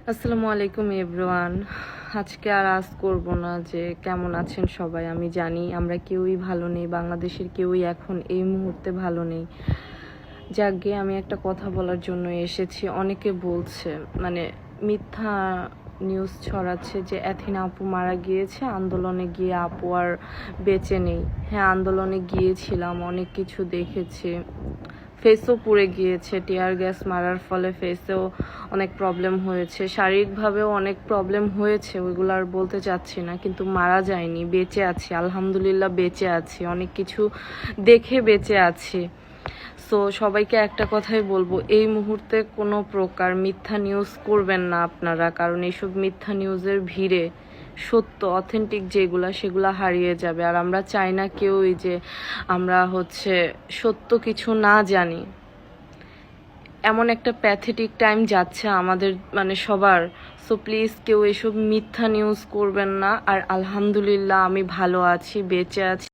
আসসালামু আলাইকুম এভরিওয়ান। আজকে আর আজ করব না যে কেমন আছেন সবাই। আমি জানি আমরা কেউই ভালো নেই, বাংলাদেশের কেউই এখন এই মুহূর্তে ভালো নেই। যাকগে আমি একটা কথা বলার জন্য এসেছি। অনেকে বলছে মানে মিথ্যা নিউজ ছড়াচ্ছে যে অ্যাথিনা আপু মারা গিয়েছে, আন্দোলনে গিয়ে আপু আর বেঁচে নেই। হ্যাঁ, আন্দোলনে গিয়েছিলাম, অনেক কিছু দেখেছি। ফেসও পুড়ে গিয়েছে, টিয়ার গ্যাস মারার ফলে ফেসেও অনেক প্রবলেম হয়েছে, শারীরিকভাবেও অনেক প্রবলেম হয়েছে, ওইগুলো আর বলতে চাচ্ছি না। কিন্তু মারা যায়নি, বেঁচে আছি, আলহামদুলিল্লাহ বেঁচে আছি, অনেক কিছু দেখে বেঁচে আছি। সো সবাইকে একটা কথাই বলবো, এই মুহূর্তে কোনো প্রকার মিথ্যা নিউজ করবেন না আপনারা, কারণ এইসব মিথ্যা নিউজের ভিড়ে সত্য অথেন্টিক সেগুলা হারিয়ে যাবে। আর আমরা চাই না কেউই যে আমরা সত্য কিছু না জানি। এমন একটা প্যাথেটিক টাইম যাচ্ছে আমাদের সবার। সো প্লিজ কেউ এসব মিথ্যা নিউজ করবেন না। আর আলহামদুলিল্লাহ আমি ভালো আছি, বেঁচে আছি।